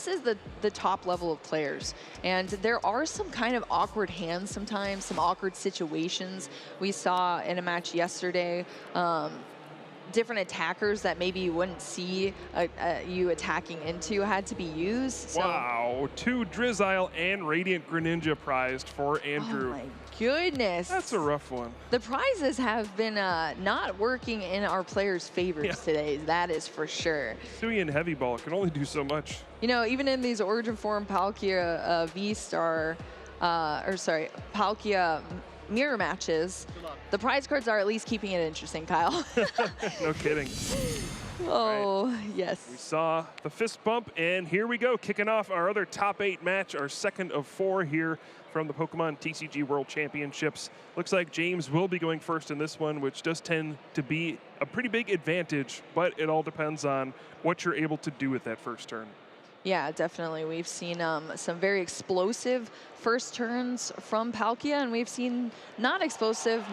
this is the top level of players. And there are some kind of awkward hands sometimes, some awkward situations. We saw in a match yesterday, different attackers that maybe you wouldn't see you attacking into had to be used. So. Wow, 2 Drizzile and Radiant Greninja prized for Andrew. Oh my goodness. That's a rough one. The prizes have been not working in our players' favors today, that is for sure. Hisuian Heavy Ball can only do so much. You know, even in these Origin Form Palkia V-Star, Palkia mirror matches, the prize cards are at least keeping it interesting, Kyle. No kidding. Oh, right. Yes. We saw the fist bump, and here we go, kicking off our other top 8 match, our second of 4 here from the Pokemon TCG World Championships. Looks like James will be going first in this one, which does tend to be a pretty big advantage, but it all depends on what you're able to do with that first turn. Yeah, definitely. We've seen some very explosive first turns from Palkia, and we've seen not explosive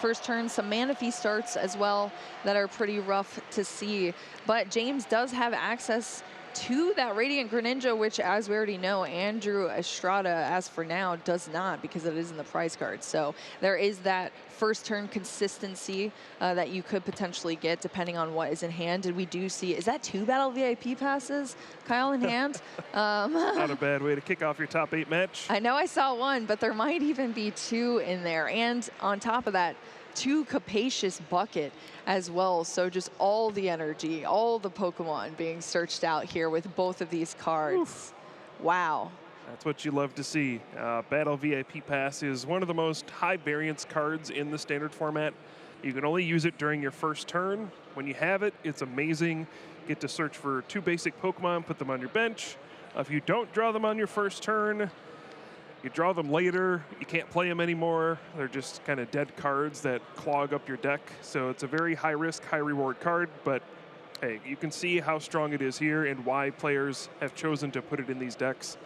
first turns, some Manaphy starts as well that are pretty rough to see. But James does have access to that Radiant Greninja, which, as we already know, Andrew Estrada, as for now, does not, because it is in the prize card. So there is that first turn consistency that you could potentially get depending on what is in hand. And we do see, is that 2 Battle VIP passes, Kyle, in hand? Not a bad way to kick off your top 8 match. I know I saw 1, but there might even be 2 in there. And on top of that, 2 capacious bucket as well. So just all the energy, all the Pokemon being searched out here with both of these cards. Oof. Wow. That's what you love to see. Battle VIP Pass is one of the most high variance cards in the standard format. You can only use it during your first turn. When you have it, it's amazing. Get to search for 2 basic Pokemon, put them on your bench. If you don't draw them on your first turn, you draw them later, you can't play them anymore. They're just kind of dead cards that clog up your deck. So it's a very high risk, high reward card, but hey, you can see how strong it is here and why players have chosen to put it in these decks.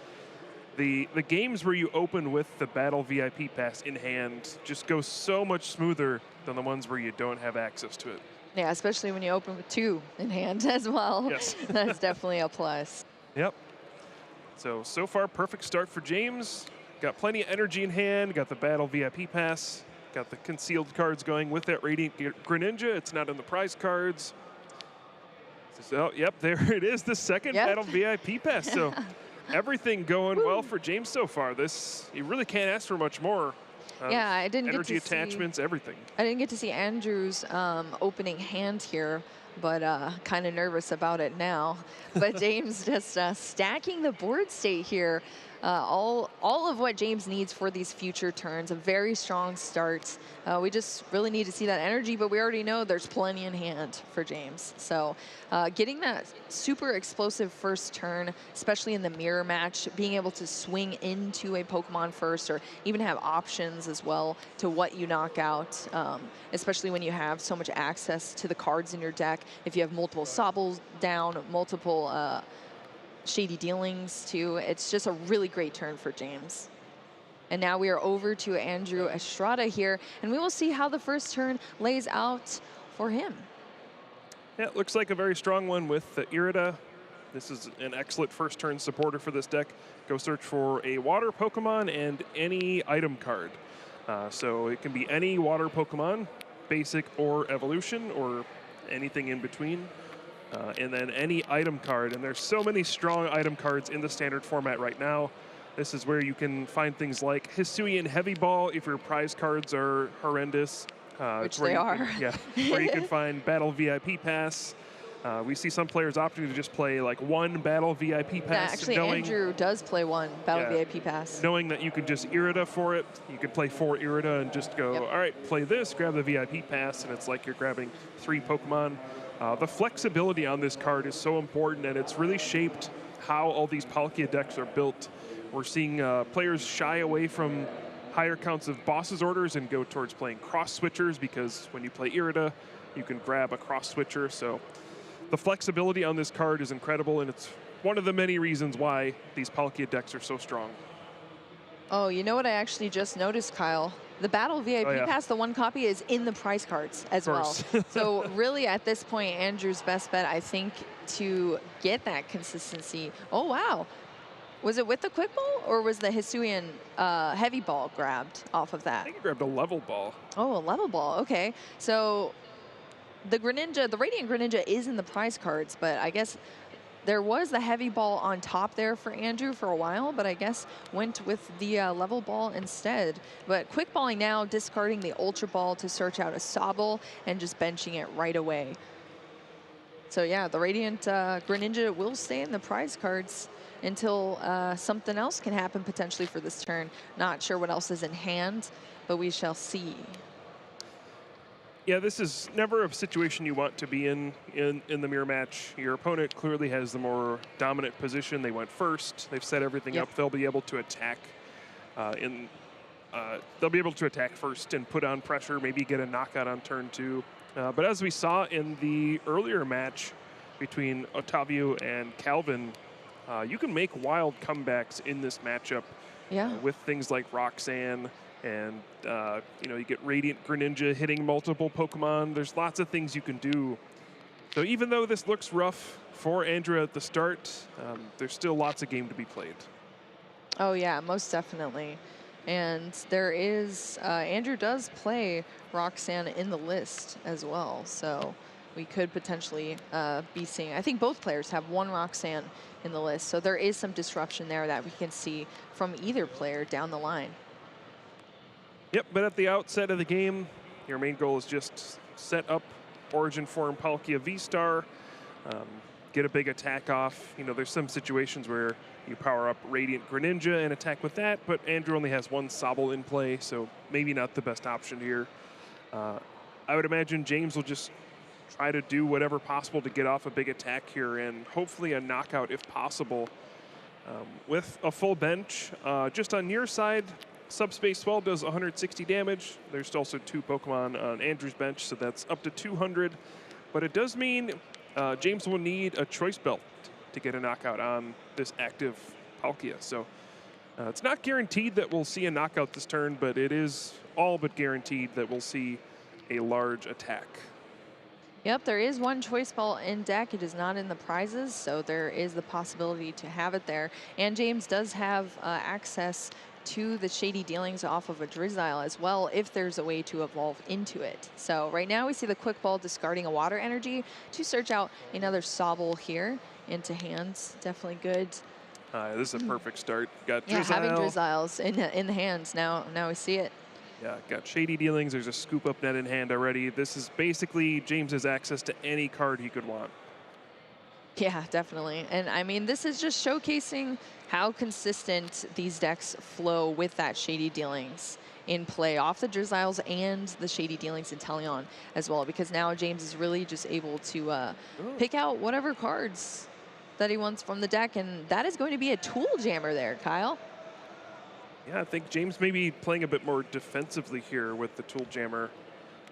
The games where you open with the Battle VIP Pass in hand just go so much smoother than the ones where you don't have access to it. Yeah, especially when you open with 2 in hand as well. Yes. That's definitely a plus. Yep. So far, perfect start for James. Got plenty of energy in hand, got the Battle VIP Pass, got the concealed cards going with that Radiant Greninja. It's not in the prize cards. So, yep, there it is, the second Battle VIP Pass. So everything going well for James so far. You really can't ask for much more. Yeah, I didn't energy get to attachments, everything. I didn't get to see Andrew's opening hand here, but kind of nervous about it now. But James just stacking the board state here. All of what James needs for these future turns, a very strong start. We just really need to see that energy, but we already know there's plenty in hand for James. So getting that super explosive first turn, especially in the mirror match, being able to swing into a Pokemon first or even have options as well to what you knock out, especially when you have so much access to the cards in your deck. If you have multiple Sobbles down, multiple Shady Dealings too. It's just a really great turn for James. And now we are over to Andrew Estrada here, and we will see how the first turn lays out for him. Yeah, it looks like a very strong one with the Irida. This is an excellent first turn supporter for this deck. Go search for a water Pokemon and any item card. So it can be any water Pokemon, basic or evolution, or anything in between. And then any item card, and there's so many strong item cards in the standard format right now. This is where you can find things like Hisuian Heavy Ball if your prize cards are horrendous. Which they are. Where you can find Battle VIP Pass. We see some players opting to just play like 1 Battle VIP Pass. Actually, Andrew does play 1 Battle VIP Pass. Knowing that you can just Irida for it. You can play 4 Irida and just go, all right, play this, grab the VIP Pass, and it's like you're grabbing 3 Pokemon. The flexibility on this card is so important, and it's really shaped how all these Palkia decks are built. We're seeing players shy away from higher counts of bosses orders and go towards playing cross switchers, because when you play Irida, you can grab a cross switcher. So the flexibility on this card is incredible, and it's one of the many reasons why these Palkia decks are so strong. Oh, you know what I actually just noticed, Kyle? the Battle VIP Oh, yeah. Pass, the one copy, is in the prize cards as well. course. So really, at this point, Andrew's best bet, I think, to get that consistency. Oh, wow. Was it with the quick ball, or was the Hisuian heavy ball grabbed off of I that? think he grabbed a level ball. Oh, a level ball. Okay. So the Greninja, the Radiant Greninja is in the prize cards, but I guess there was the heavy ball on top there for Andrew for a while, but I guess went with the level ball instead. But quick balling now, discarding the Ultra Ball to search out a Sobble and just benching it right away. So yeah, the Radiant Greninja will stay in the prize cards until something else can happen potentially for this turn. Not sure what else is in hand, but we shall see. Yeah, this is never a situation you want to be in the mirror match. Your opponent clearly has the more dominant position. They went first. They've set everything Yep. up. They'll be able to attack they'll be able to attack first and put on pressure, maybe get a knockout on turn 2. But as we saw in the earlier match between Otavio and Calvin, you can make wild comebacks in this matchup Yeah. with things like Roxanne, and you get Radiant Greninja hitting multiple Pokemon. There's lots of things you can do. So even though this looks rough for Andrea at the start, there's still lots of game to be played. Oh yeah, most definitely. And there is, Andrew does play Roxanne in the list as well. So we could potentially be seeing, I think both players have one Roxanne in the list. So there is some disruption there that we can see from either player down the line. Yep, but at the outset of the game, your main goal is just set up Origin Form Palkia V-Star, get a big attack off. There's some situations where you power up Radiant Greninja and attack with that, but Andrew only has one Sobble in play, so maybe not the best option here. I would imagine James will just try to do whatever possible to get off a big attack here and hopefully a knockout if possible. With a full bench, just on your side, Subspace Swell does 160 damage. There's also 2 Pokemon on Andrew's bench, so that's up to 200. But it does mean James will need a Choice Belt to get a knockout on this active Palkia. So it's not guaranteed that we'll see a knockout this turn, but it is all but guaranteed that we'll see a large attack. Yep, there is one choice ball in deck. It is not in the prizes, so there is the possibility to have it there. And James does have access to the Shady Dealings off of a Drizzile as well, if there's a way to evolve into it. So right now we see the quick ball discarding a water energy to search out another Sobble here into hands. Definitely good. This is a perfect start. Got Drizzile. Yeah, having Drizziles in the hands. Now we see it. Yeah, got Shady Dealings. There's a Scoop Up Net in hand already. This is basically James's access to any card he could want. Yeah, definitely. And I mean, this is just showcasing how consistent these decks flow with that Shady Dealings in play off the Drizziles and the Shady Dealings Inteleon as well, because now James is really just able to pick out whatever cards that he wants from the deck, and that is going to be a Tool Jammer there, Kyle. Yeah, I think James may be playing a bit more defensively here with the Tool Jammer.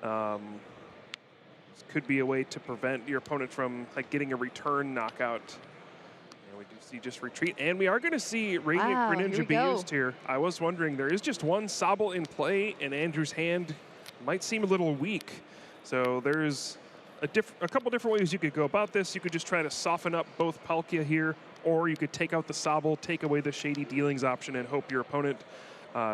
This could be a way to prevent your opponent from getting a return knockout. And we do see just retreat, and we are going to see Radiant Greninja be used here. I was wondering, there is just one Sobble in play, and Andrew's hand might seem a little weak. So there's a couple different ways you could go about this. You could just try to soften up both Palkia here, or you could take out the Sobble, take away the Shady Dealings option, and hope your opponent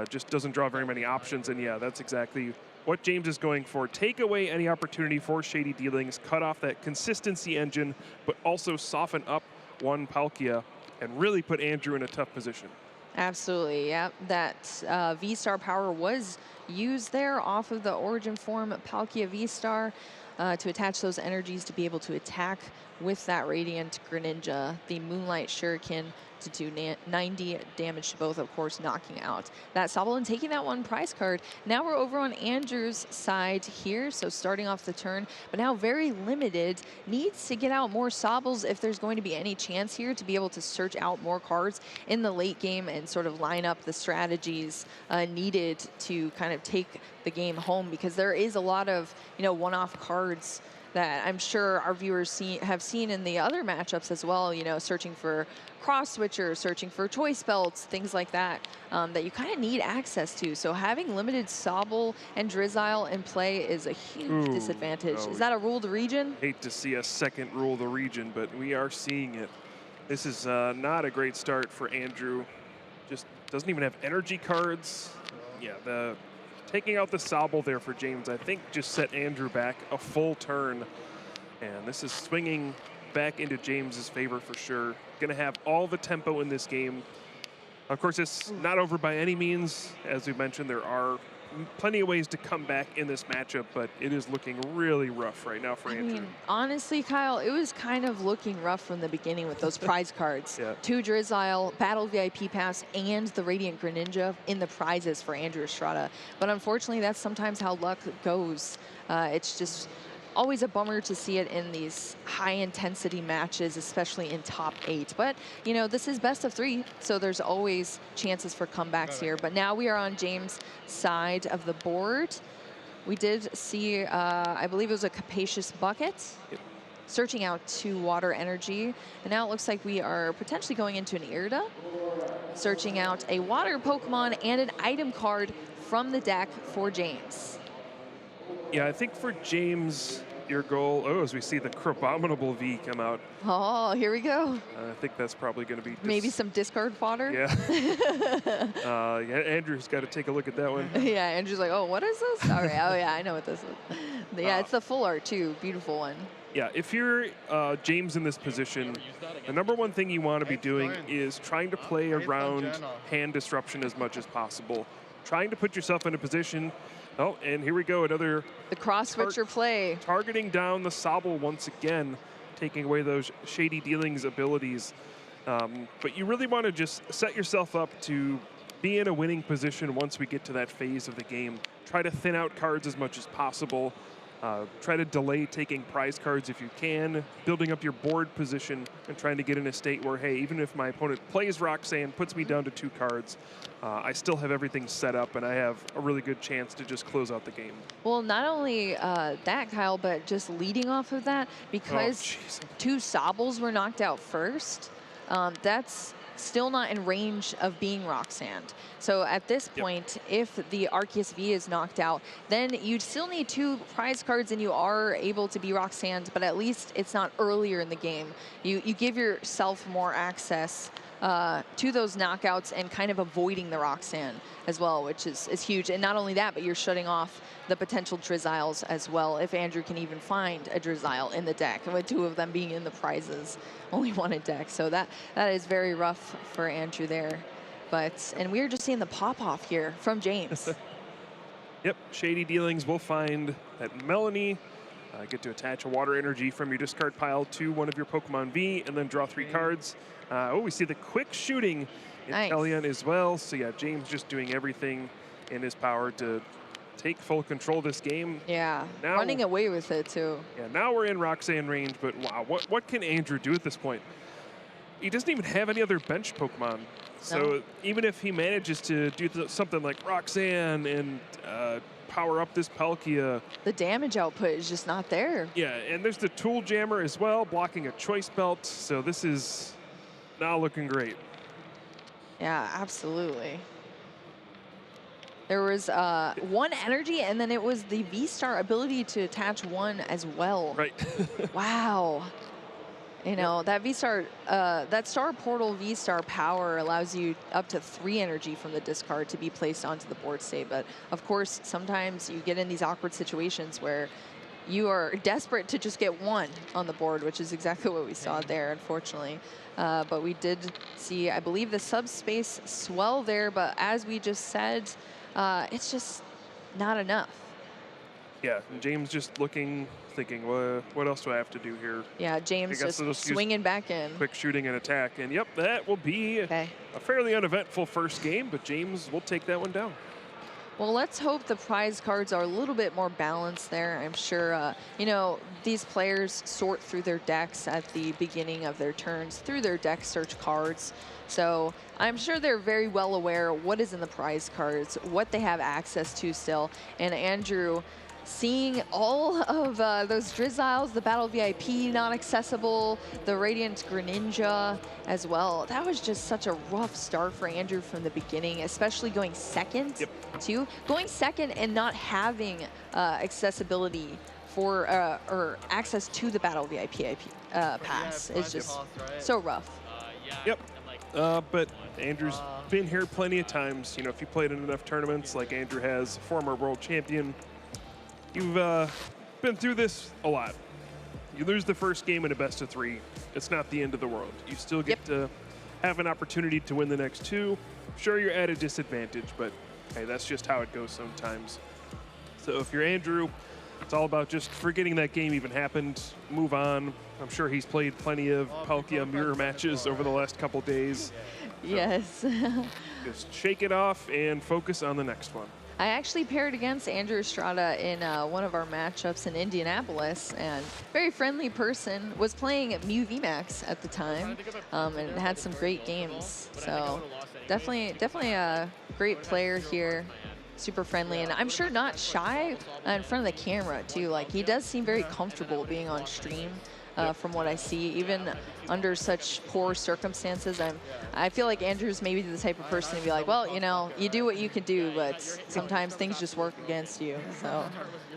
just doesn't draw very many options. And yeah, that's exactly what James is going for. Take away any opportunity for Shady Dealings, cut off that consistency engine, but also soften up one Palkia and really put Andrew in a tough position. Absolutely, yeah. That V-Star power was used there off of the Origin Form Palkia V-Star to attach those energies to be able to attack with that Radiant Greninja, the Moonlight Shuriken, to do 90 damage to both, of course, knocking out that Sobble and taking that one prize card. Now we're over on Andrew's side here, so starting off the turn, but now very limited. Needs to get out more Sobbles if there's going to be any chance here to be able to search out more cards in the late game and sort of line up the strategies needed to kind of take the game home, because there is a lot of one-off cards that I'm sure our viewers have seen in the other matchups as well, you know, searching for cross switchers, searching for choice belts, things like that, that you kind of need access to. So having limited Sobble and Drizzile in play is a huge Ooh, disadvantage. no. Is that a rule the region? Hate to see a second rule the region, but we are seeing it. This is not a great start for Andrew. Just doesn't even have energy cards. Yeah, taking out the Sobble there for James, I think, just set Andrew back a full turn. And this is swinging back into James's favor for sure. Gonna have all the tempo in this game. Of course, it's not over by any means. As we mentioned, there are plenty of ways to come back in this matchup, but it is looking really rough right now for Andrew. I mean, honestly, Kyle, it was kind of looking rough from the beginning with those prize cards. Yeah. 2 Drizzile, Battle VIP Pass, and the Radiant Greninja in the prizes for Andrew Estrada. But unfortunately, that's sometimes how luck goes. It's just always a bummer to see it in these high-intensity matches, especially in top 8. But, you know, this is best of 3, so there's always chances for comebacks here. But now we are on James' side of the board. We did see, I believe it was a Capacious Bucket, searching out 2 Water Energy. And now it looks like we are potentially going into an Irida, searching out a Water Pokemon and an item card from the deck for James. Yeah, I think for James, your goal, as we see the Crabominable V come out. Oh, here we go. I think that's probably going to be maybe some discard fodder. Yeah. Yeah, Andrew's got to take a look at that one. Yeah, Andrew's like, oh, what is this? All right, oh yeah, I know what this is. Yeah, it's the full art too, beautiful one. Yeah, if you're James in this position, the number one thing you want to be doing is trying to play around hand disruption as much as possible. Trying to put yourself in a position. Oh, and here we go, another the cross switcher play. Targeting down the Sobble once again, taking away those Shady Dealings abilities. But you really want to just set yourself up to be in a winning position once we get to that phase of the game. Try to thin out cards as much as possible. Try to delay taking prize cards if you can, building up your board position and trying to get in a state where, hey, even if my opponent plays Roxanne, puts me down to 2 cards, I still have everything set up and I have a really good chance to just close out the game. Well, not only that, Kyle, but just leading off of that, because 2 Sobbles were knocked out first, that's still not in range of being Roxanne. So at this point, if the Arceus V is knocked out, then you still need 2 prize cards and you are able to be Roxanne, but at least it's not earlier in the game. You give yourself more access to those knockouts and kind of avoiding the Roxanne as well, which is huge. And not only that, but you're shutting off the potential Drizziles as well, if Andrew can even find a Drizzile in the deck, with 2 of them being in the prizes, only 1 in deck. So that is very rough for Andrew there. And we're just seeing the pop-off here from James. Yep, Shady Dealings will find that Melanie. Get to attach a Water Energy from your discard pile to one of your Pokemon V and then draw 3 cards. We see the quick shooting in Elian as well. So yeah, James just doing everything in his power to take full control of this game. Yeah, now, running away with it too. Yeah, now we're in Roxanne range, but wow, what can Andrew do at this point? He doesn't even have any other bench Pokemon. So even if he manages to do something like Roxanne and power up this Palkia, the damage output is just not there. Yeah, and there's the Tool Jammer as well, blocking a Choice Belt. So this is not looking great. Yeah, absolutely. There was 1 energy, and then it was the V-Star ability to attach 1 as well. Right. Wow. You know, that V-Star, that Star Portal V-Star power allows you up to 3 energy from the discard to be placed onto the board state. But of course, sometimes you get in these awkward situations where you are desperate to just get 1 on the board, which is exactly what we saw there, unfortunately. But we did see, I believe, the subspace swell there. But as we just said, it's just not enough. Yeah, and James just looking, thinking, what else do I have to do here? Yeah, James just swinging back in. Quick shooting and attack. And yep, that will be a fairly uneventful first game, but James will take that one down. Well, let's hope the prize cards are a little bit more balanced there. I'm sure, you know, these players sort through their decks at the beginning of their turns through their deck search cards. So I'm sure they're very well aware what is in the prize cards, what they have access to still. And Andrew, seeing all of those Drizziles, the Battle VIP not accessible, the Radiant Greninja as well. That was just such a rough start for Andrew from the beginning, especially going second, Yep. too. Going second and not having accessibility for or access to the Battle VIP pass is just so rough. Yep. But Andrew's been here plenty of times. You know, if you played in enough tournaments like Andrew has, former world champion, you've been through this a lot. You lose the first game in a best of 3. It's not the end of the world. You still get to have an opportunity to win the next 2. Sure, you're at a disadvantage, but hey, that's just how it goes sometimes. So if you're Andrew, it's all about just forgetting that game even happened, move on. I'm sure he's played plenty of Palkia mirror matches over the last couple days. So Yes. just shake it off and focus on the next one. I actually paired against Andrew Estrada in one of our matchups in Indianapolis, and very friendly person, was playing Mew VMAX at the time, and had some great games. So definitely a great player here, super friendly, and I'm sure not shy in front of the camera too. Like, he does seem very comfortable being on stream. From what I see, even under such poor circumstances, I feel like Andrew's maybe the type of person to be like, well, you know, you do what you can do, but sometimes things just work against you. So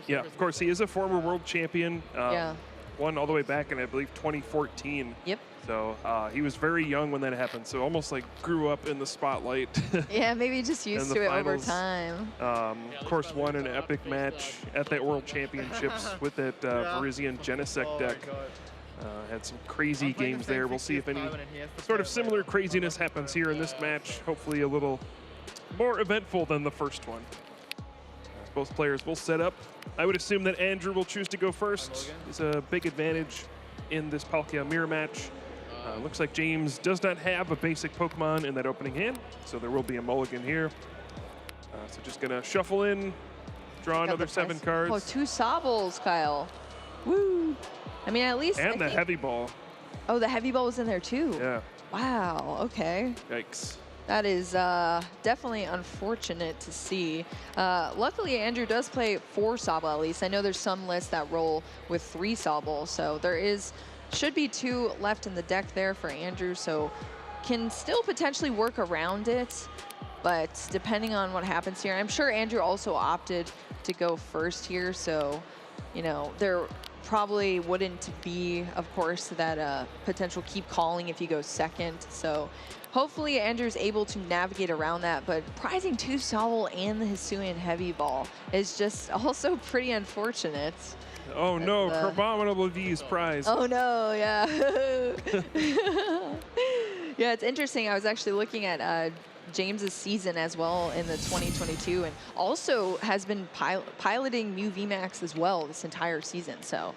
Yeah, of course, he is a former world champion. yeah, Won all the way back in, I believe, 2014. yep, So he was very young when that happened, so almost like grew up in the spotlight. yeah, maybe just used the to it over finals, time. Of course, won an epic match at that World Championships with that Virizion Genesect deck. Had some crazy games there. We'll see if any sort of similar craziness happens here in this match. Hopefully a little more eventful than the first one. Both players will set up. I would assume that Andrew will choose to go first. It's a big advantage in this Palkia mirror match. Looks like James does not have a basic Pokemon in that opening hand, so there will be a mulligan here. So just gonna shuffle in, draw another 7 cards. Oh, 2 Sobbles, Kyle. Woo! I mean, at least. And the heavy ball. Oh, the heavy ball was in there too. Yeah. Wow. Okay. Yikes. That is definitely unfortunate to see. Luckily, Andrew does play 4 Sobble at least. I know there's some lists that roll with 3 Sobble, so there should be 2 left in the deck there for Andrew, so can still potentially work around it, but depending on what happens here, I'm sure Andrew also opted to go first here, so, you know, there probably wouldn't be, of course, that potential keep calling if you go second, so hopefully Andrew's able to navigate around that, but prizing 2 Sobble and the Hisuian Heavy Ball is just also pretty unfortunate. Oh no, Crabominable V's prize. Oh no, yeah. Yeah, it's interesting. I was actually looking at James's season as well in the 2022, and also has been piloting Mew VMAX as well this entire season. So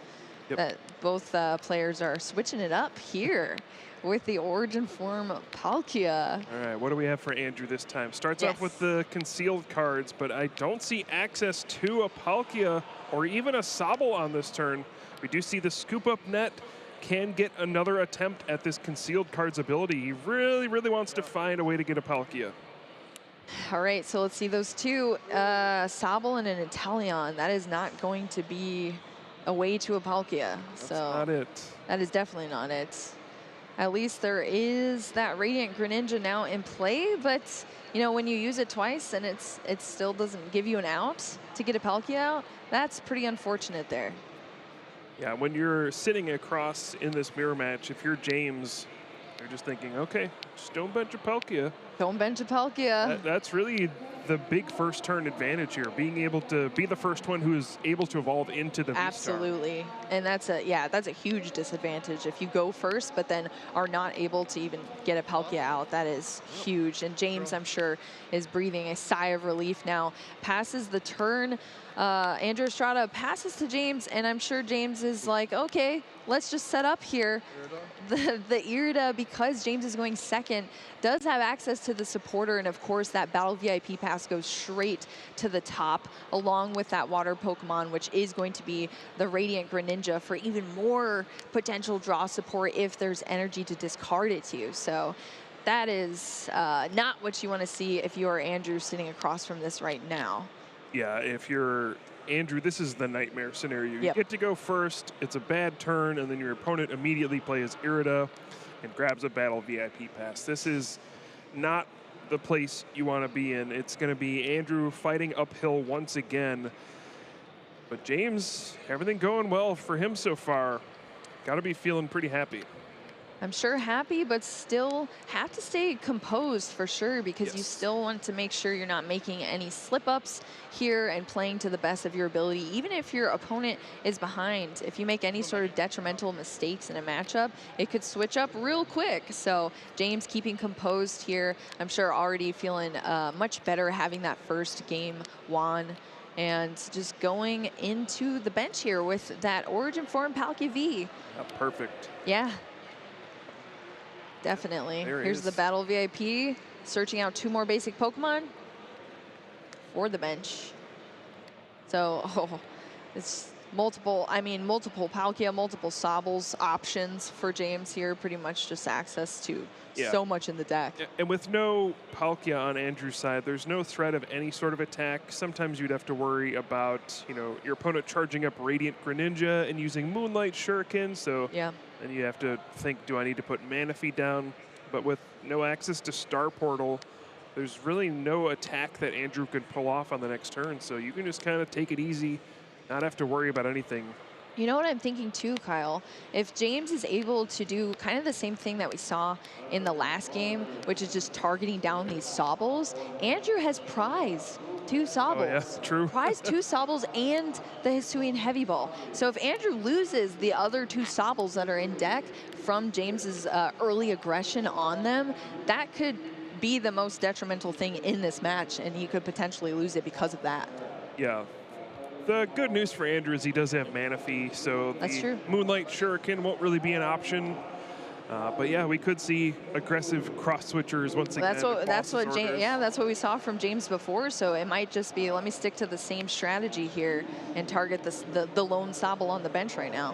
both players are switching it up here with the Origin Form Palkia. All right, what do we have for Andrew this time? Starts off with the concealed cards, but I don't see access to a Palkia or even a Sobble on this turn. We do see the Scoop Up Net can get another attempt at this concealed cards ability. He really, really wants to find a way to get a Palkia. All right, so let's see those 2, Sobble and an Inteleon. That is not going to be a way to a Palkia. That's so not it. That is definitely not it. At least there is that Radiant Greninja now in play, but you know, when you use it twice and it still doesn't give you an out to get a Palkia out, that's pretty unfortunate there. Yeah, when you're sitting across in this mirror match, if you're James, you're just thinking, okay, just don't bench a Palkia. Don't bench a Palkia. That's really the big first turn advantage here, being able to be the first one who is able to evolve into the V-Star. Absolutely, and that's a huge disadvantage if you go first, but then are not able to even get a Palkia out. That is huge, and James, I'm sure, is breathing a sigh of relief now. Passes the turn. Andrew Estrada passes to James, and I'm sure James is like, okay, let's just set up here. The Irida, because James is going second, does have access to the supporter, and of course that Battle VIP pass goes straight to the top, along with that water Pokemon, which is going to be the Radiant Greninja for even more potential draw support if there's energy to discard it to you. So that is not what you want to see if you are Andrew sitting across from this right now. Yeah, if you're Andrew, this is the nightmare scenario. You Yep. get to go first, it's a bad turn, and then your opponent immediately plays Irida and grabs a battle VIP pass. This is not the place you want to be in. It's going to be Andrew fighting uphill once again. But James, everything going well for him so far. Got to be feeling pretty happy. I'm sure happy, but still have to stay composed for sure, because you Yes. still want to make sure you're not making any slip-ups here and playing to the best of your ability. Even if your opponent is behind, if you make any sort of detrimental mistakes in a matchup, it could switch up real quick. So James keeping composed here. I'm sure already feeling much better having that first game won. And just going into the bench here with that Origin form Palkia V. Yeah, perfect. Yeah. Definitely. There it Here's is. the battle VIP, searching out 2 more basic Pokemon for the bench. So, it's multiple Palkia, multiple Sobbles options for James here, pretty much just access to so much in the deck. And with no Palkia on Andrew's side, there's no threat of any sort of attack. Sometimes you'd have to worry about, your opponent charging up Radiant Greninja and using Moonlight Shuriken. So Yeah. then you have to think, do I need to put Manaphy down? But with no access to Star Portal, there's really no attack that Andrew could pull off on the next turn. So you can just kind of take it easy, not have to worry about anything. You know what I'm thinking too, Kyle? If James is able to do kind of the same thing that we saw in the last game, which is just targeting down these Sobbles, Andrew has prized 2 Sobbles. Oh, yeah, true. Prized 2 Sobbles and the Hisuian Heavy Ball. So if Andrew loses the other 2 Sobbles that are in deck from James's early aggression on them, that could be the most detrimental thing in this match, and he could potentially lose it because of that. Yeah. The good news for Andrew is he does have Manaphy, so That's true. Moonlight Shuriken won't really be an option. But yeah, we could see aggressive cross switchers once again. That's what we saw from James before. So it might just be, let me stick to the same strategy here and target the lone Sobble on the bench right now.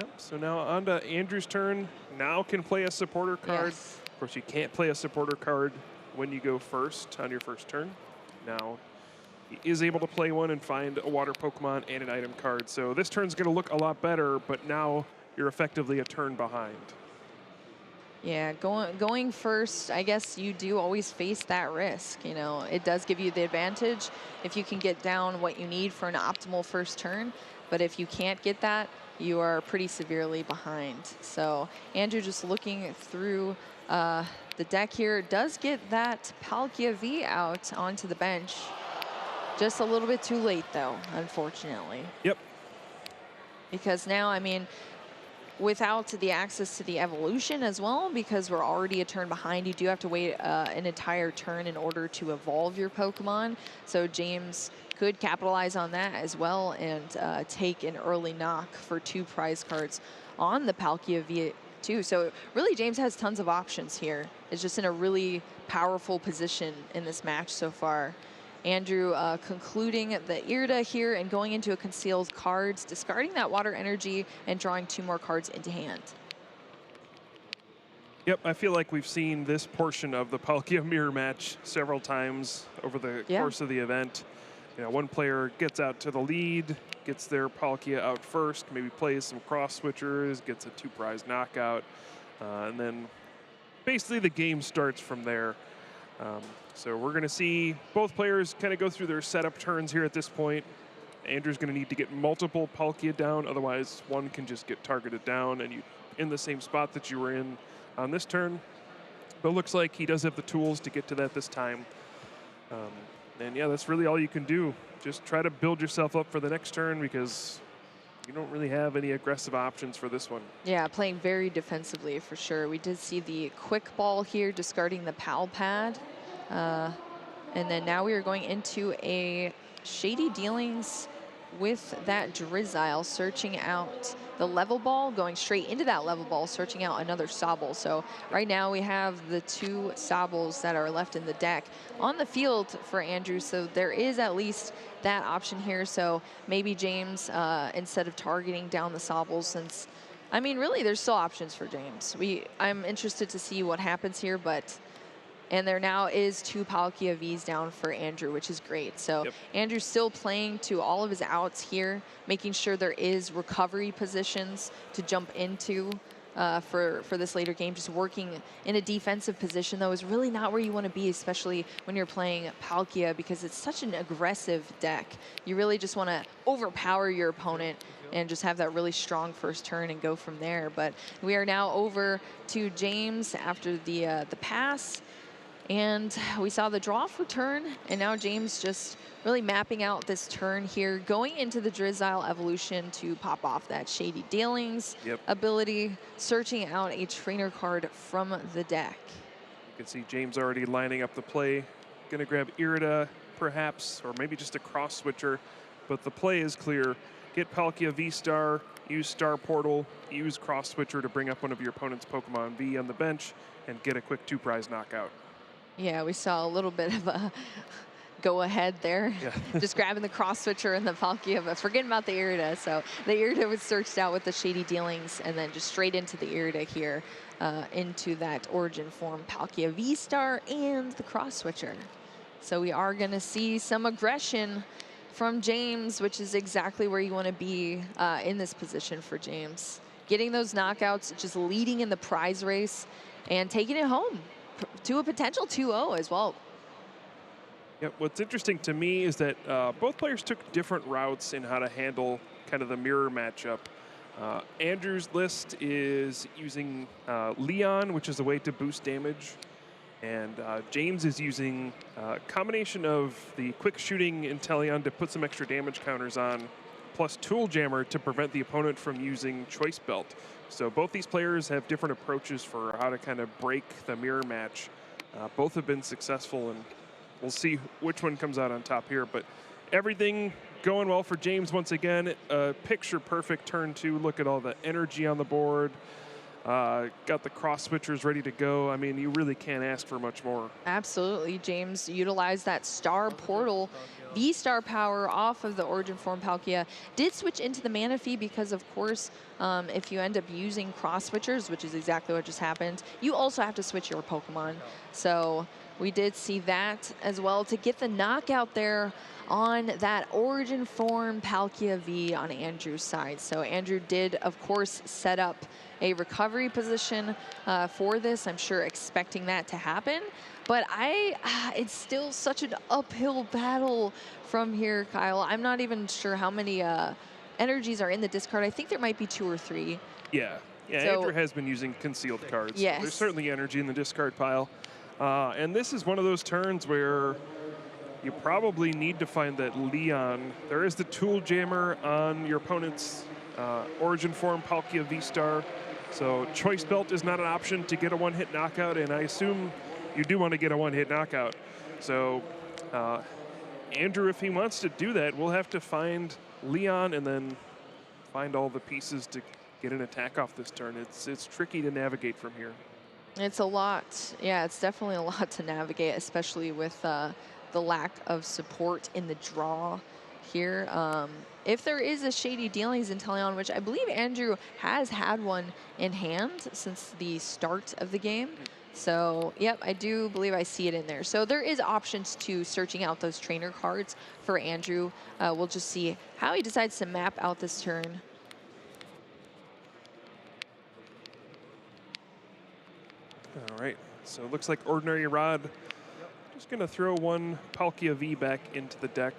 Yep, so now on to Andrew's turn. Now can play a supporter card. Yes. Of course, you can't play a supporter card when you go first on your first turn. Now he is able to play one and find a water Pokemon and an item card. So this turn's going to look a lot better, but now you're effectively a turn behind. Yeah, going first, I guess you do always face that risk. It does give you the advantage if you can get down what you need for an optimal first turn. But if you can't get that, you are pretty severely behind. So Andrew just looking through the deck here, does get that Palkia V out onto the bench. Just a little bit too late, though, unfortunately. Yep. Because now, without the access to the evolution as well, because we're already a turn behind, you do have to wait an entire turn in order to evolve your Pokemon. So James could capitalize on that as well and take an early knock for 2 prize cards on the Palkia V2. So really, James has tons of options here. It's just in a really powerful position in this match so far. Andrew concluding the Irida here and going into a concealed cards, discarding that water energy and drawing 2 more cards into hand. Yep, I feel like we've seen this portion of the Palkia mirror match several times over the course of the event. One player gets out to the lead, gets their Palkia out first, maybe plays some cross switchers, gets a 2 prize knockout, and then basically the game starts from there. So we're going to see both players kind of go through their setup turns here at this point. Andrew's going to need to get multiple Palkia down, otherwise one can just get targeted down and you in the same spot that you were in on this turn. But it looks like he does have the tools to get to that this time. And yeah, that's really all you can do. Just try to build yourself up for the next turn because you don't really have any aggressive options for this one. Yeah, playing very defensively for sure. We did see the quick ball here, discarding the Pal Pad. And then now we are going into a Shady Dealings with that Drizzile, searching out the level ball, going straight into that level ball, searching out another Sobble. So right now we have the 2 Sobbles that are left in the deck on the field for Andrew. So there is at least that option here. So maybe James, instead of targeting down the Sobbles, since, really there's still options for James. I'm interested to see what happens here, but And there now is 2 Palkia Vs down for Andrew, which is great. So Yep. Andrew's still playing to all of his outs here, making sure there is recovery positions to jump into for this later game. Just working in a defensive position, though, is really not where you want to be, especially when you're playing Palkia, because it's such an aggressive deck. You really just want to overpower your opponent and just have that really strong first turn and go from there. But we are now over to James after the pass. And we saw the draw for turn, and now James just really mapping out this turn here, going into the Drizzile evolution to pop off that Shady Dealings ability, searching out a trainer card from the deck. You can see James already lining up the play. Gonna grab Irida, perhaps, or maybe just a cross switcher, but the play is clear. Get Palkia V-Star, use Star Portal, use cross switcher to bring up one of your opponent's Pokemon V on the bench, and get a quick 2-prize knockout. Yeah, we saw a little bit of a go ahead there. Yeah. Just grabbing the cross switcher and the Palkia, but forgetting about the Irida. So the Irida was searched out with the Shady Dealings, and then just straight into the Irida here, into that Origin form Palkia V-Star and the cross switcher. So we are going to see some aggression from James, which is exactly where you want to be in this position for James. Getting those knockouts, just leading in the prize race, and taking it home to a potential 2-0 as well. Yep, what's interesting to me is that both players took different routes in how to handle kind of the mirror matchup. Andrew's list is using Leon, which is a way to boost damage. And James is using a combination of the quick shooting Inteleon to put some extra damage counters on, plus Tool Jammer to prevent the opponent from using Choice Belt. So both these players have different approaches for how to kind of break the mirror match. Both have been successful, and we'll see which one comes out on top here. But everything going well for James once again. Picture perfect turn 2. Look at all the energy on the board. Got the cross switchers ready to go. I mean, you really can't ask for much more. Absolutely. James utilized that Star Portal V-Star power off of the Origin form Palkia. Did switch into the Manaphy because, of course, if you end up using cross switchers, which is exactly what just happened, you also have to switch your Pokemon. So we did see that as well to get the knockout there on that Origin form Palkia V on Andrew's side. So Andrew did, of course, set up a recovery position for this. I'm sure expecting that to happen. But it's still such an uphill battle from here, Kyle. I'm not even sure how many energies are in the discard. I think there might be 2 or 3. Yeah, so, Andrew has been using concealed cards. Yes. There's certainly energy in the discard pile. And this is one of those turns where you probably need to find that Leon. There is the Tool Jammer on your opponent's Origin form Palkia V-Star. So Choice Belt is not an option to get a one-hit knockout, and I assume you do want to get a one-hit knockout. So Andrew, if he wants to do that, we'll have to find Leon and then find all the pieces to get an attack off this turn. It's tricky to navigate from here. It's a lot. Yeah, it's definitely a lot to navigate, especially with the lack of support in the draw here. If there is a Shady Dealings Inteleon, which I believe Andrew has had one in hand since the start of the game. So, yep, I do believe I see it in there. So there is options to searching out those trainer cards for Andrew. We'll just see how he decides to map out this turn. All right, so it looks like Ordinary Rod. Just gonna throw one Palkia V back into the deck.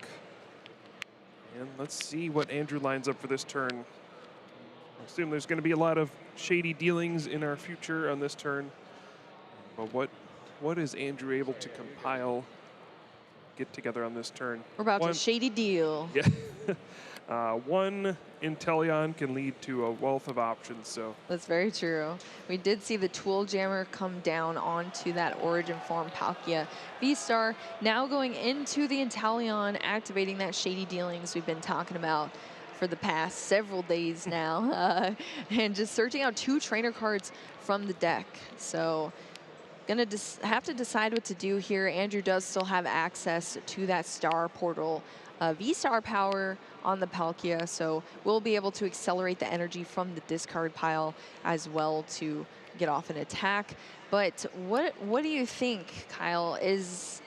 And let's see what Andrew lines up for this turn. I assume there's gonna be a lot of Shady Dealings in our future on this turn. But what is Andrew able to compile, get together on this turn? We're about to Shady Deal. Yeah. One Inteleon can lead to a wealth of options, so. That's very true. We did see the Tool Jammer come down onto that Origin form Palkia V-Star. Now going into the Inteleon, activating that Shady Dealings we've been talking about for the past several days now. And just searching out 2 trainer cards from the deck. So gonna have to decide what to do here. Andrew does still have access to that Star Portal V-Star power on the Palkia, so we'll be able to accelerate the energy from the discard pile as well to get off an attack. But what do you think, Kyle? Is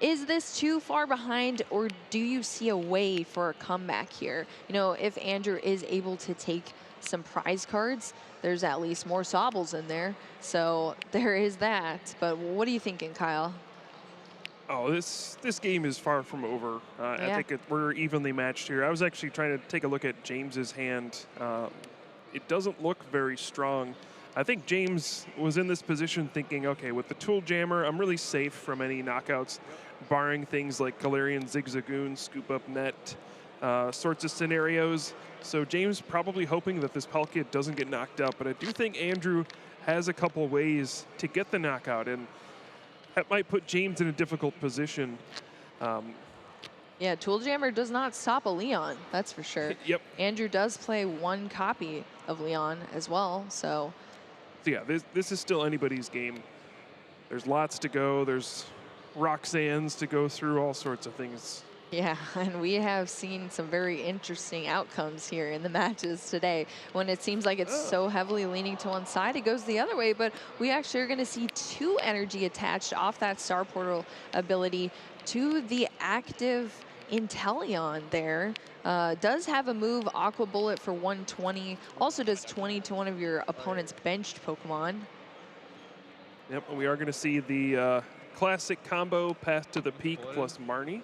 this too far behind, or do you see a way for a comeback here? You know, if Andrew is able to take some prize cards, there's at least more Sobbles in there. So there is that. But what are you thinking, Kyle? Oh, this game is far from over. I Yeah. think we're evenly matched here. I was actually trying to take a look at James's hand. It doesn't look very strong. I think James was in this position thinking, okay, with the Tool Jammer, I'm really safe from any knockouts, barring things like Galarian Zigzagoon, Scoop Up Net, sorts of scenarios. So James probably hoping that this Palkia doesn't get knocked out, but I do think Andrew has a couple ways to get the knockout, and that might put James in a difficult position. Yeah, Tool Jammer does not stop a Leon, that's for sure. Yep. Andrew does play one copy of Leon as well, so. So yeah, this is still anybody's game. There's lots to go. There's Roxanne's to go through, all sorts of things. Yeah, and we have seen some very interesting outcomes here in the matches today. When it seems like it's so heavily leaning to one side, it goes the other way, but we actually are going to see 2 energy attached off that Star Portal ability to the active Inteleon there. Does have a move, Aqua Bullet for 120. Also does 20 to one of your opponent's benched Pokemon. Yep, and we are going to see the classic combo Path to the Peak plus Marnie.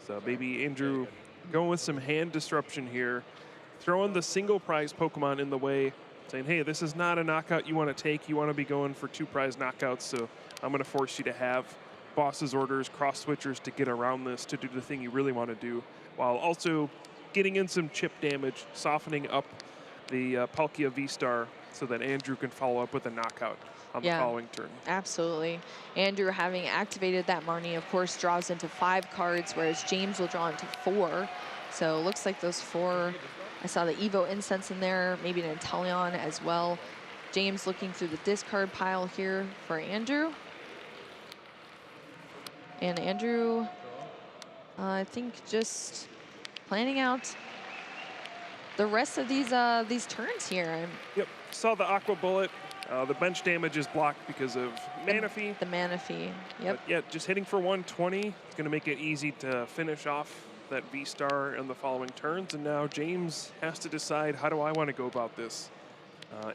So maybe Andrew going with some hand disruption here, throwing the single prize Pokemon in the way, saying, hey, this is not a knockout you want to take. You want to be going for 2 prize knockouts, so I'm going to force you to have boss's orders, cross switchers to get around this, to do the thing you really want to do, while also getting in some chip damage, softening up the Palkia V-Star so that Andrew can follow up with a knockout on the following turn. Absolutely. Andrew, having activated that Marnie, of course, draws into 5 cards, whereas James will draw into 4. So it looks like those 4, I saw the Evo Incense in there, maybe an Inteleon as well. James looking through the discard pile here for Andrew. And Andrew, I think just planning out the rest of these turns here. Yep, saw the Aqua Bullet. The bench damage is blocked because of Manaphy. The Manaphy, yep. But yeah, just hitting for 120. It's going to make it easy to finish off that V-Star in the following turns. And now James has to decide, how do I want to go about this?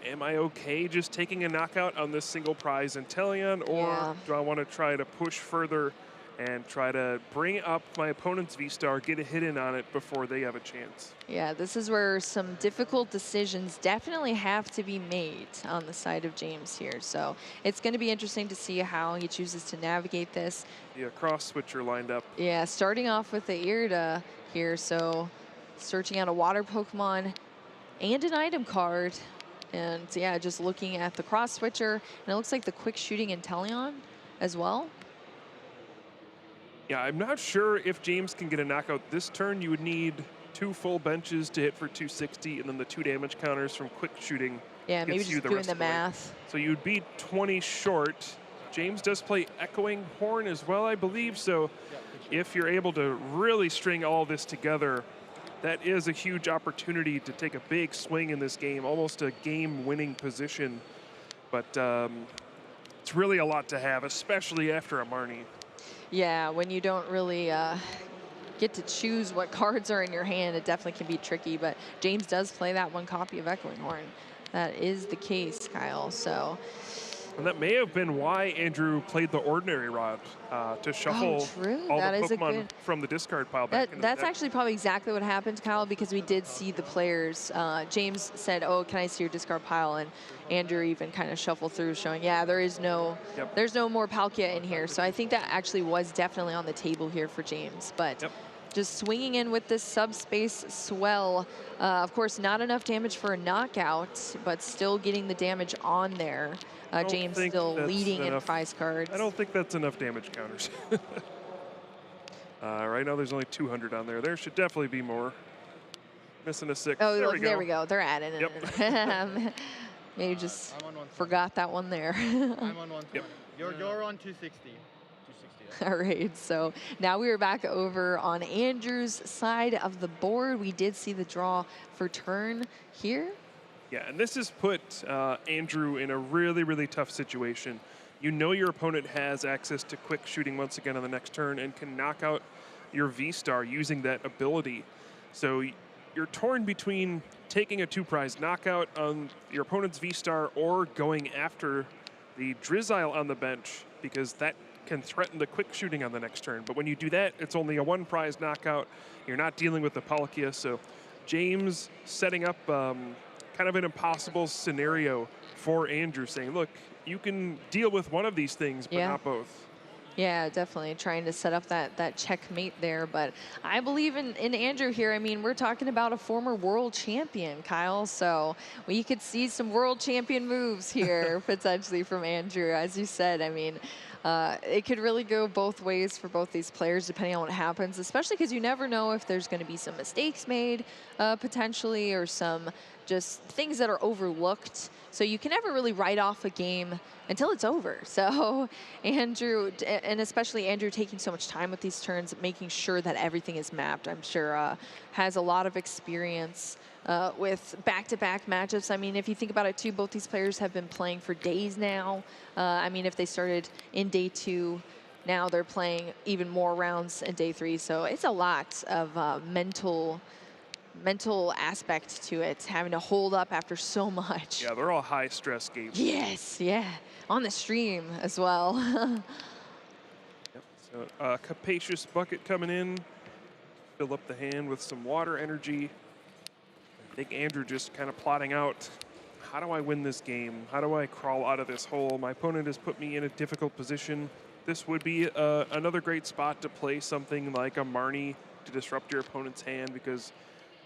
Am I okay just taking a knockout on this single prize Inteleon, or do I want to try to push further and try to bring up my opponent's V-Star, get a hit in on it before they have a chance? Yeah, this is where some difficult decisions definitely have to be made on the side of James here. So it's going to be interesting to see how he chooses to navigate this. Yeah, cross switcher lined up. Yeah, starting off with the Irida here. So searching out a water Pokemon and an item card. And yeah, just looking at the cross switcher. And it looks like the quick shooting Inteleon as well. Yeah, I'm not sure if James can get a knockout this turn. You would need 2 full benches to hit for 260, and then the 2 damage counters from quick shooting. Yeah, maybe just doing the math. So you'd be 20 short. James does play Echoing Horn as well, I believe. So if you're able to really string all this together, that is a huge opportunity to take a big swing in this game, almost a game-winning position. But it's really a lot to have, especially after a Marnie. Yeah, when you don't really get to choose what cards are in your hand, it definitely can be tricky. But James does play that 1 copy of Echoing Horn. That is the case, Kyle. So. And that may have been why Andrew played the Ordinary Rod to shuffle all the Pokemon from the discard pile back into the That's deck. actually probably exactly what happened, Kyle, because we did see the players. James said, oh, can I see your discard pile? And Andrew even kind of shuffled through, showing, yeah, there's no more Palkia in here. So I think that actually was definitely on the table here for James. But just swinging in with this subspace swell. Of course, not enough damage for a knockout, but still getting the damage on there. James still leading in prize cards. I don't think that's enough damage counters. Right now there's only 200 on there. There should definitely be more. Missing a 6. Oh, there we go. They're adding it. Maybe just forgot that one there. I'm on 120. You're on 260. All right, so now we are back over on Andrew's side of the board. We did see the draw for turn here. Yeah, and this has put Andrew in a really, really tough situation. You know your opponent has access to quick shooting once again on the next turn and can knock out your V-Star using that ability. So you're torn between taking a 2-prize knockout on your opponent's V-Star or going after the Drizzile on the bench, because that can threaten the quick shooting on the next turn. But when you do that, it's only a 1-prize knockout. You're not dealing with the Palkia. So James setting up kind of an impossible scenario for Andrew, saying, look, you can deal with one of these things, but not both. Yeah, definitely trying to set up that checkmate there. But I believe in Andrew here. I mean, we're talking about a former world champion, Kyle. So we could see some world champion moves here potentially from Andrew. As you said, I mean, it could really go both ways for both these players depending on what happens, especially because you never know if there's going to be some mistakes made potentially, or some just things that are overlooked. So you can never really write off a game until it's over. So Andrew, and especially Andrew taking so much time with these turns, making sure that everything is mapped, I'm sure has a lot of experience with back-to-back matchups. I mean, if you think about it too, both these players have been playing for days now. I mean, if they started in day 2, now they're playing even more rounds in day 3. So it's a lot of mental aspect to it, having to hold up after so much. Yeah, they're all high-stress games. Yes, yeah. On the stream as well. Yep. So Capacious Bucket coming in. Fill up the hand with some water energy. I think Andrew just kind of plotting out, how do I win this game? How do I crawl out of this hole? My opponent has put me in a difficult position. This would be another great spot to play something like a Marnie to disrupt your opponent's hand, because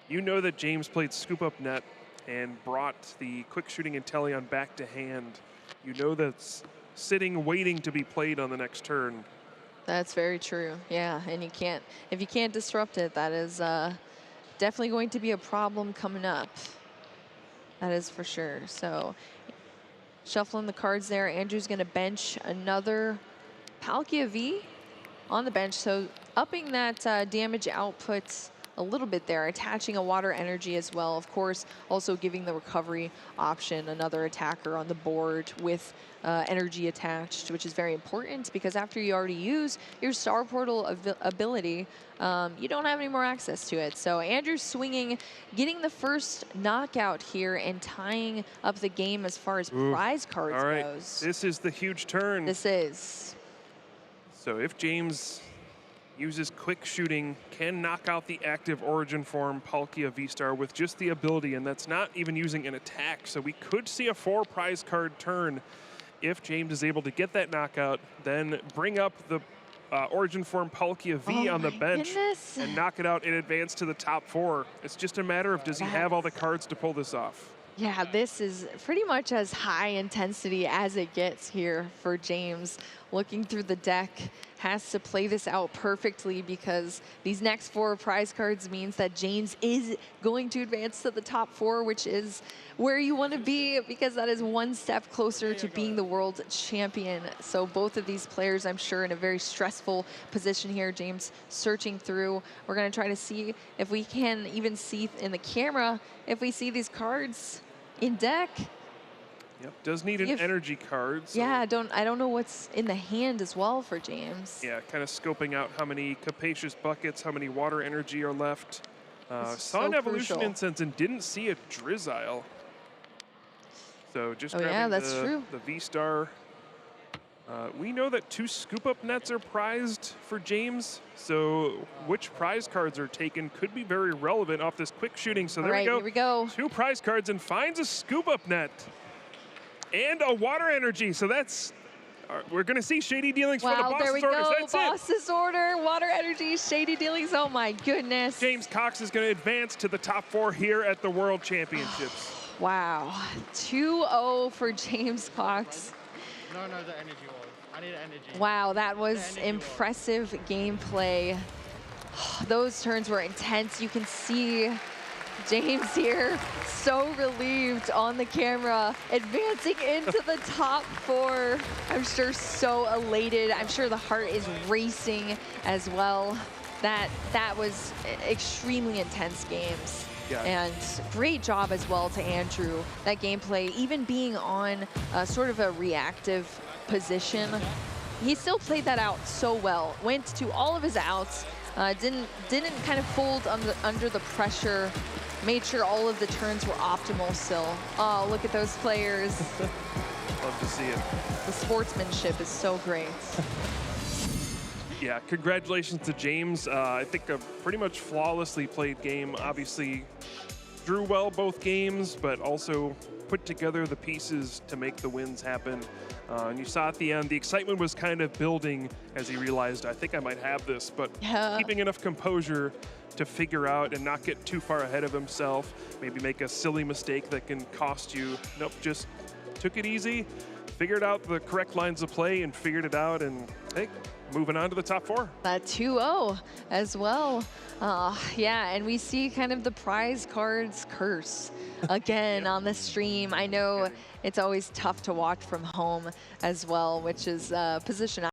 you know that James played Scoop Up Net and brought the quick shooting Inteleon back to hand. You know that's sitting waiting to be played on the next turn. That's very true. Yeah, and if you can't disrupt it, that is definitely going to be a problem coming up. That is for sure. So shuffling the cards there. Andrew's going to bench another Palkia V on the bench. So upping that damage output a little bit there, attaching a water energy as well. Of course, also giving the recovery option, another attacker on the board with energy attached, which is very important, because after you already use your Star Portal ability, you don't have any more access to it. So Andrew's swinging, getting the first knockout here and tying up the game as far as prize cards goes. This is the huge turn. This is. So if James uses quick shooting, can knock out the active origin form Palkia V-Star with just the ability, and that's not even using an attack. So we could see a 4 prize card turn if James is able to get that knockout, then bring up the origin form Palkia V on the bench and knock it out in advance to the top 4. It's just a matter of, does he have all the cards to pull this off? Yeah, this is pretty much as high intensity as it gets here for James. Looking through the deck, has to play this out perfectly, because these next 4 prize cards means that James is going to advance to the top 4, which is where you want to be, because that is one step closer to being the world champion. So both of these players, I'm sure, in a very stressful position here. James searching through. We're going to try to see if we can even see in the camera if we see these cards in deck. Yep, does need an energy card. So yeah, I don't know what's in the hand as well for James. yeah, kind of scoping out how many Capacious Buckets, how many water energy are left. Saw an Evolution Incense and didn't see a Drizzile. So just grabbing the V-Star. We know that 2 scoop-up nets are prized for James, so which prize cards are taken could be very relevant off this quick shooting. So there here we go. 2 prize cards, and finds a scoop-up net and a water energy. So that's, we're going to see Shady Dealings for the Boss's Orders. That's Boss's Order, water energy, Shady Dealings. Oh my goodness. James Cox is going to advance to the top 4 here at the World Championships. Wow, 2-0 for James Cox. No, the energy wall. I need energy. Wow, that was impressive gameplay. Those turns were intense. You can see James here, so relieved on the camera, advancing into the top 4. I'm sure so elated. I'm sure the heart is racing as well. That was extremely intense games. Yeah. And great job as well to Andrew. That gameplay, even being on sort of a reactive position, he still played that out so well. Went to all of his outs, didn't kind of fold under the pressure, made sure all of the turns were optimal still. Oh, look at those players. Love to see it. The sportsmanship is so great. Yeah, congratulations to James. I think a pretty much flawlessly played game. Obviously, drew well both games, but also put together the pieces to make the wins happen. And you saw at the end, the excitement was kind of building as he realized, I think I might have this, but keeping enough composure to figure out and not get too far ahead of himself, maybe make a silly mistake that can cost you. Nope, just took it easy, figured out the correct lines of play and figured it out, and hey, moving on to the top 4. 2-0 as well. Yeah, and we see kind of the prize cards curse again on the stream. I know it's always tough to watch from home as well, which is position